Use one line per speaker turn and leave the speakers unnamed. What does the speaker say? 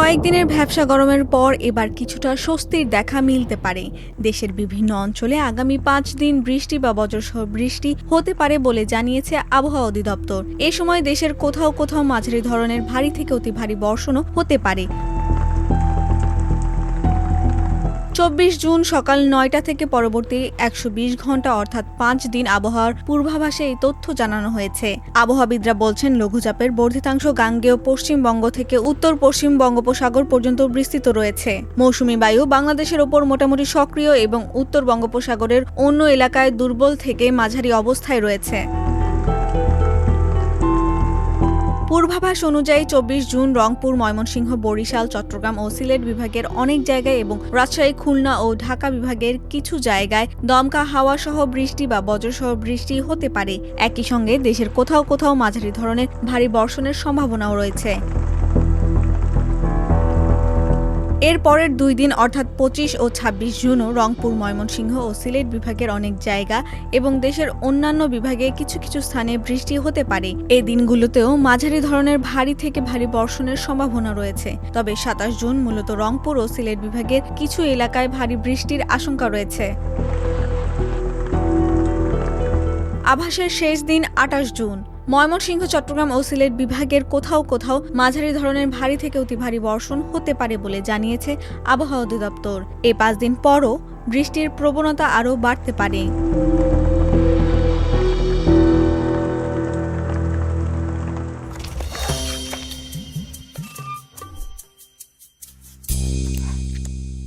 কয়েকদিনের ভ্যাপসা গরমের পর এবার কিছুটা স্বস্তির দেখা মিলতে পারে। দেশের বিভিন্ন অঞ্চলে আগামী 5 দিন বৃষ্টি বা বজ্রসহ বৃষ্টি হতে পারে বলে জানিয়েছে আবহাওয়া অধিদপ্তর। এ সময় দেশের কোথাও কোথাও মাঝারি ধরনের ভারী থেকে অতি ভারী বর্ষণও হতে পারে। 24 জুন সকাল 9টা থেকে পরবর্তী 120 ঘন্টা অর্থাৎ 5 দিন আবহাওয়ার পূর্বাভাসে এই তথ্য জানানো হয়েছে। আবহাওয়াবিদরা বলছেন, লঘুচাপের বর্ধিতাংশ গাঙ্গেয় পশ্চিমবঙ্গ থেকে উত্তর পশ্চিম বঙ্গোপসাগর পর্যন্ত বিস্তৃত রয়েছে। মৌসুমী বায়ু বাংলাদেশের ওপর মোটামুটি সক্রিয় এবং উত্তর বঙ্গোপসাগরের অন্য এলাকায় দুর্বল থেকে মাঝারি অবস্থায় রয়েছে। পূর্বাভাস অনুযায়ী 24 জুন রংপুর, ময়মনসিংহ, বরিশাল, চট্টগ্রাম ও সিলেট বিভাগের অনেক জায়গায় এবং রাজশাহী, খুলনা ও ঢাকা বিভাগের কিছু জায়গায় দমকা হাওয়া সহ বৃষ্টি বা বজ্রসহ বৃষ্টি হতে পারে। একই সঙ্গে দেশের কোথাও কোথাও মাঝারি ধরনের ভারী বর্ষণের সম্ভাবনাও রয়েছে। এর পরের 2 দিন অর্থাৎ 25 ও 26 জুনও রংপুর, ময়মনসিংহ ও সিলেট বিভাগের অনেক জায়গা এবং দেশের অন্যান্য বিভাগে কিছু কিছু স্থানে বৃষ্টি হতে পারে। এই দিনগুলোতেও মাঝারি ধরনের ভারী থেকে ভারী বর্ষণের সম্ভাবনা রয়েছে। তবে 27 জুন মূলত রংপুর ও সিলেট বিভাগের কিছু এলাকায় ভারী বৃষ্টির আশঙ্কা রয়েছে। আভাসের শেষ দিন 28 জুন। ময়মনসিংহ, চট্টগ্রাম ও সিলেট বিভাগের কোথাও কোথাও মাঝারি ধরনের ভারী থেকে অতি ভারী বর্ষণ হতে পারে বলে জানিয়েছে আবহাওয়া অধিদপ্তর। এই 5 দিন পরও বৃষ্টির প্রবণতা আরও বাড়তে পারে।